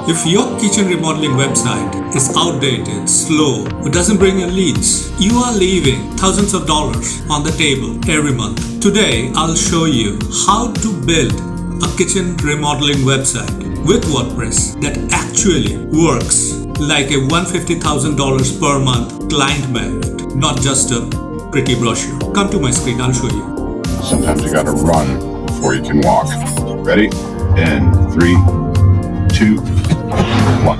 If your kitchen remodeling website is outdated, slow, or doesn't bring in leads, you are leaving thousands of dollars on the table every month. Today, I'll show you how to build a kitchen remodeling website with WordPress that actually works like a $150,000 per month client magnet, not just a pretty brochure. Come to my screen, I'll show you. Sometimes you gotta run before you can walk. Ready? In 3, 2, 1.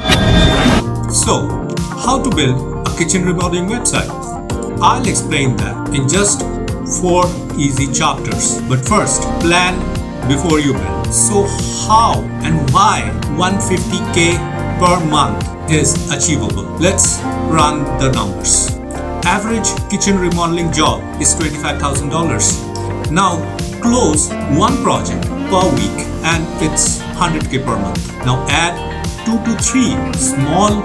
So, how to build a kitchen remodeling website? I'll explain that in just 4 easy chapters. But first, plan before you build. So how and why 150K per month is achievable? Let's run the numbers. Average kitchen remodeling job is $25,000. Now close one project per week and it's 100K per month. Now add 2 to 3 small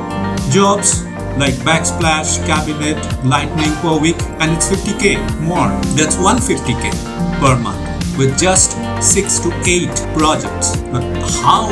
jobs like backsplash, cabinet, lightning per week and it's 50K more. That's 150K per month with just 6 to 8 projects. But how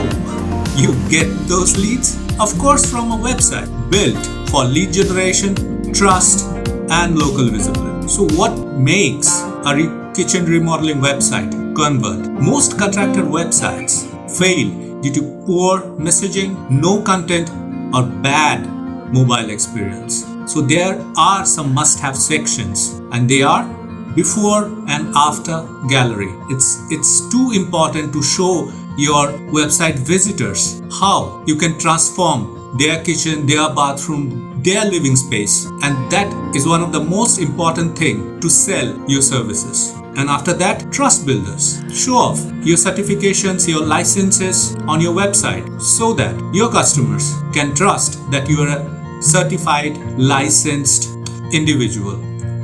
you get those leads? Of course, from a website built for lead generation, trust and local visibility. So what makes a kitchen remodeling website convert? Most contractor websites fail due to poor messaging, no content or bad mobile experience. So there are some must-have sections and they are before and after gallery. It's too important to show your website visitors how you can transform their kitchen, their bathroom, their living space, and that is one of the most important thing to sell your services. And after that, trust builders. Show off your certifications, your licenses on your website so that your customers can trust that you are a certified, licensed individual.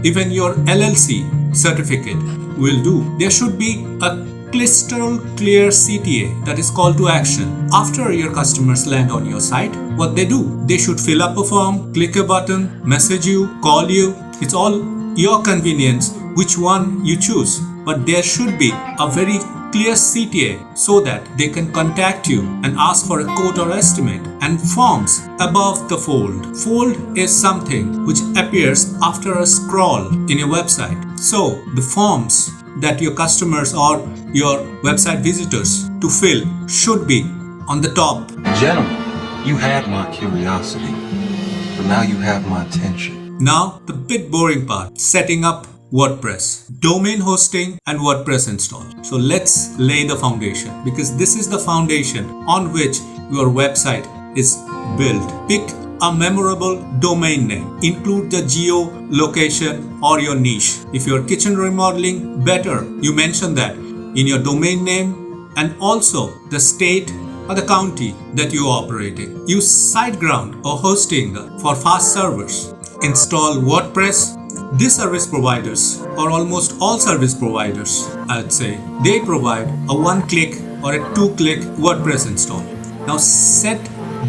Even your LLC certificate will do. There should be a crystal clear CTA, that is call to action. After your customers land on your site, what they do? They should fill up a form, click a button, message you, call you. It's all your convenience which one you choose. But there should be a very clear CTA so that they can contact you and ask for a quote or estimate. And forms above the fold. Fold is something which appears after a scroll in your website. So the forms that your customers or your website visitors to fill should be on the top. Gentlemen, you had my curiosity, but now you have my attention. Now the bit boring part, setting up WordPress, domain hosting and WordPress install. So let's lay the foundation because this is the foundation on which your website is built. Pick a memorable domain name. Include the geo location or your niche. If you're kitchen remodeling, better you mention that in your domain name and also the state or the county that you are operating. Use SiteGround or hosting for fast servers. Install WordPress. These service providers, or almost all service providers, I'd say, they provide a one-click or a two-click WordPress install. Now set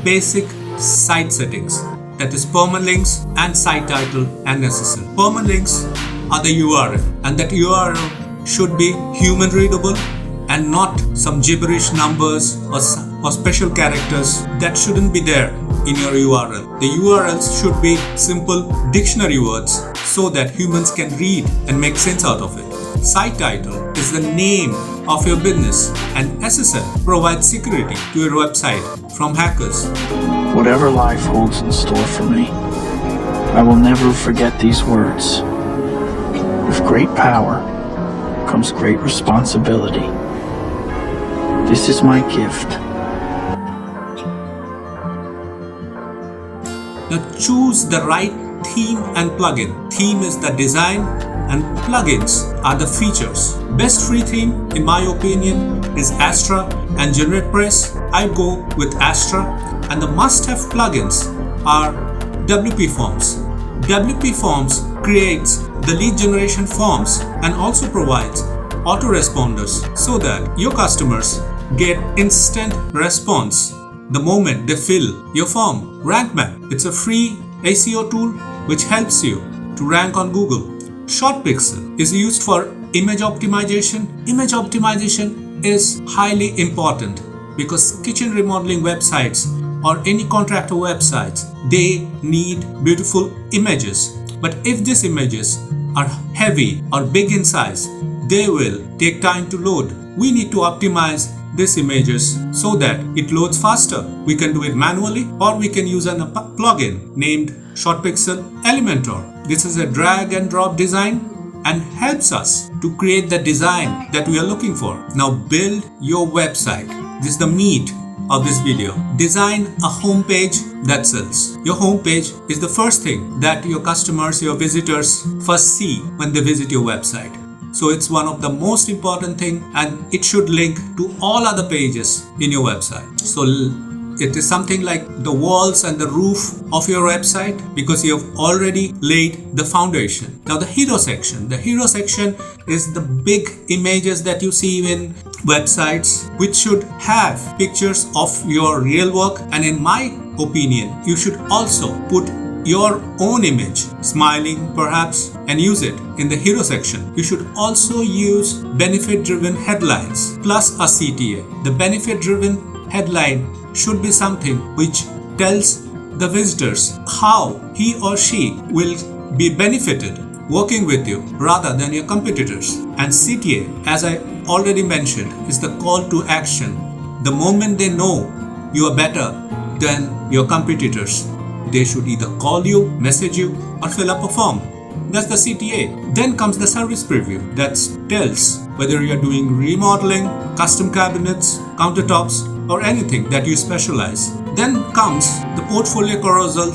basic site settings, that is permalinks and site title and SSL. Permalinks are the URL and that URL should be human readable and not some gibberish numbers or special characters that shouldn't be there in your URL. The URLs should be simple dictionary words so that humans can read and make sense out of it. Site title is the name of your business and SSL provides security to your website from hackers. Whatever life holds in store for me, I will never forget these words. With great power comes great responsibility. This is my gift. Now choose the right theme and plugin. Theme is the design and plugins are the features. Best free theme in my opinion is Astra and GeneratePress. I go with Astra and the must-have plugins are WP Forms. WP Forms creates the lead generation forms and also provides autoresponders so that your customers get instant response the moment they fill your form. RankMap, it's a free SEO tool which helps you to rank on Google. ShortPixel is used for image optimization. Image optimization is highly important because kitchen remodeling websites or any contractor websites, they need beautiful images. But if these images are heavy or big in size, they will take time to load. We need to optimize these images so that it loads faster. We can do it manually, or we can use a plugin named ShortPixel Elementor. This is a drag and drop design and helps us to create the design that we are looking for. Now build your website. This is the meat of this video. Design a homepage that sells. Your homepage is the first thing that your customers, your visitors first see when they visit your website. So it's one of the most important thing, and it should link to all other pages in your website. So it is something like the walls and the roof of your website, because you have already laid the foundation. Now the hero section. The hero section is the big images that you see in websites, which should have pictures of your real work. And in my opinion, you should also put your own image, smiling perhaps, and use it in the hero section. You should also use benefit-driven headlines plus a CTA. The benefit-driven headline should be something which tells the visitors how he or she will be benefited working with you rather than your competitors. And CTA, as I already mentioned, is the call to action. The moment they know you are better than your competitors, they should either call you, message you, or fill up a form. That's the CTA. Then comes the service preview that tells whether you are doing remodeling, custom cabinets, countertops, or anything that you specialize. Then comes the portfolio carousel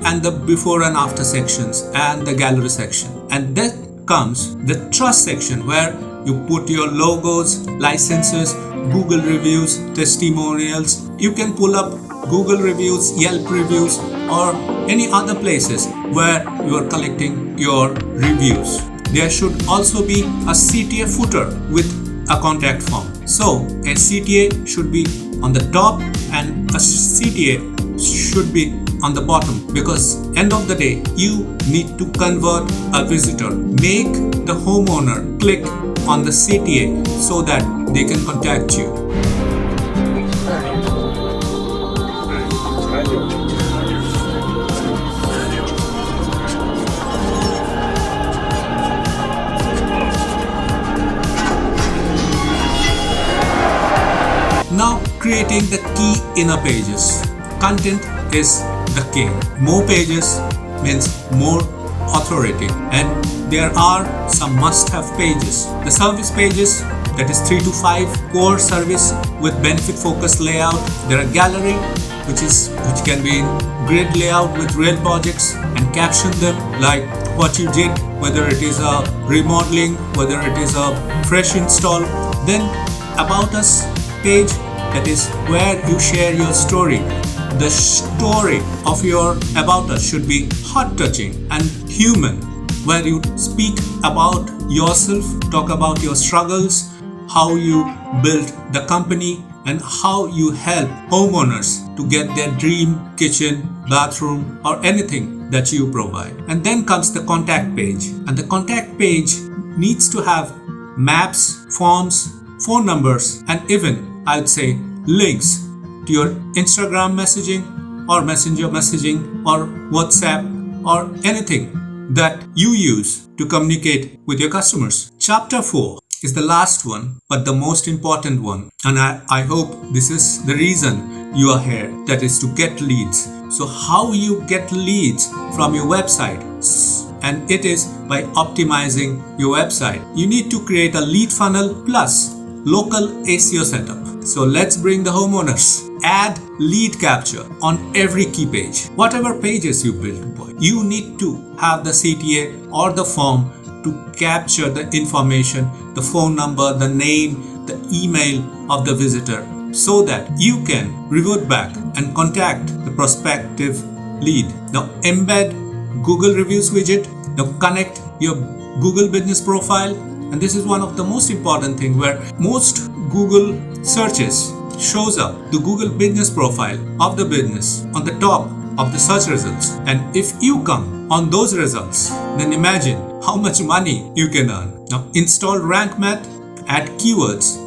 and the before and after sections and the gallery section. And then comes the trust section, where you put your logos, licenses, Google reviews, testimonials. You can pull up Google reviews, Yelp reviews, or any other places where you are collecting your reviews. There should also be a CTA footer with a contact form. So a CTA should be on the top and a CTA should be on the bottom, because end of the day you need to convert a visitor. Make the homeowner click on the CTA so that they can contact you. Now creating the key inner pages. Content is the king. More pages means more authority, and there are some must-have pages. The service pages, that is 3 to 5 core service with benefit-focused layout. There are gallery, which can be in grid layout with real projects, and caption them like what you did, whether it is a remodeling, whether it is a fresh install. Then about us page, that is where you share your story. The story of your about us should be heart-touching and human, where you speak about yourself, talk about your struggles, how you built the company, and how you help homeowners to get their dream kitchen, bathroom, or anything that you provide. And then comes the contact page. And the contact page needs to have maps, forms, phone numbers, and even, I would say, links to your Instagram messaging or Messenger messaging or WhatsApp or anything that you use to communicate with your customers. Chapter 4 is the last one, but the most important one. And I hope this is the reason you are here, that is to get leads. So how you get leads from your website? And it is by optimizing your website. You need to create a lead funnel plus local SEO setup. So let's bring the homeowners. Add lead capture on every key page. Whatever pages you build, you need to have the CTA or the form to capture the information, the phone number, the name, the email of the visitor, so that you can revert back and contact the prospective lead. Now embed Google reviews widget. Now connect your Google business profile. And this is one of the most important thing, where most Google searches shows up the Google business profile of the business on the top of the search results. And if you come on those results, then imagine how much money you can earn. Now install rank math, add keywords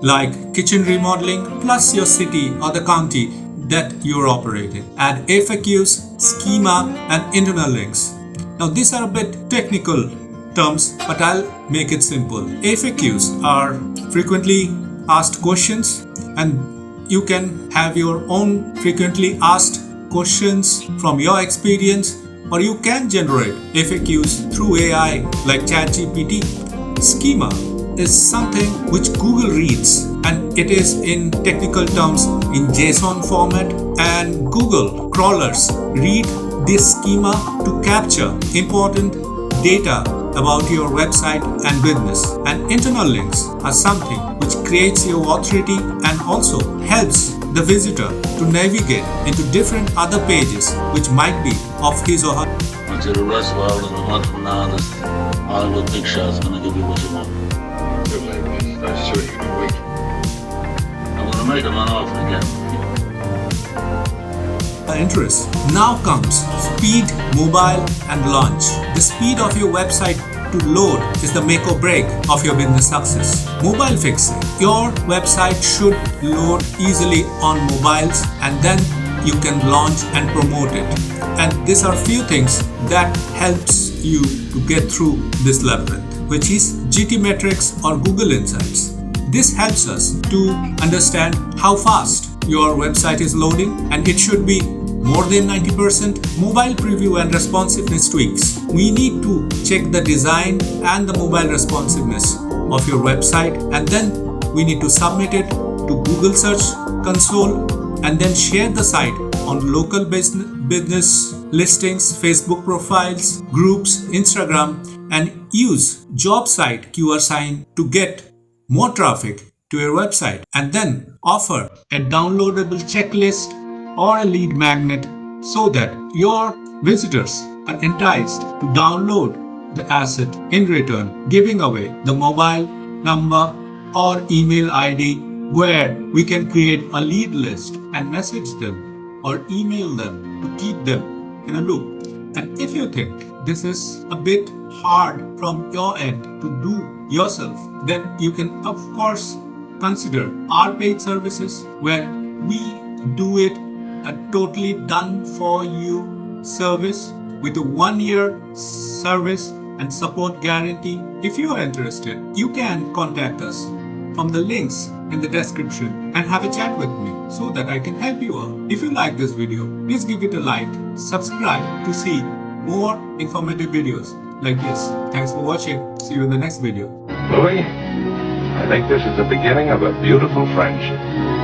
like kitchen remodeling plus your city or the county. that you're operating. Add FAQs, schema, and internal links. Now these are a bit technical terms, but I'll make it simple. FAQs are frequently asked questions, and you can have your own frequently asked questions from your experience, or you can generate FAQs through AI like ChatGPT. Schema is something which Google reads, and it is in technical terms in JSON format, and Google crawlers read this schema to capture important data about your website and business. And internal links are something which creates your authority and also helps the visitor to navigate into different other pages which might be of his or her. Until the rest of all in a month from now, all the big shots gonna give you what you want. I'm sure you can wait. I'm gonna make them an offer again. Interest. Now comes speed, mobile, and launch. The speed of your website to load is the make or break of your business success. Mobile fixing. Your website should load easily on mobiles, and then you can launch and promote it. And these are few things that helps you to get through this labyrinth, which is GT metrics or Google Insights. This helps us to understand how fast your website is loading, and it should be more than 90%. Mobile preview and responsiveness tweaks. We need to check the design and the mobile responsiveness of your website, and then we need to submit it to Google Search Console, and then share the site on local business listings, Facebook profiles, groups, Instagram, and use job site QR sign to get more traffic to your website, and then offer a downloadable checklist or a lead magnet so that your visitors are enticed to download the asset, in return giving away the mobile number or email ID where we can create a lead list and message them or email them to keep them in a loop. And if you think this is a bit hard from your end to do yourself, then you can of course consider our paid services, where we do it a totally done for you service with a 1-year service and support guarantee. If you are interested, you can contact us from the links in the description and have a chat with me so that I can help you out. If you like this video, please give it a like, subscribe to see more informative videos like this. Thanks for watching. See you in the next video. Louis, I think this is the beginning of a beautiful friendship.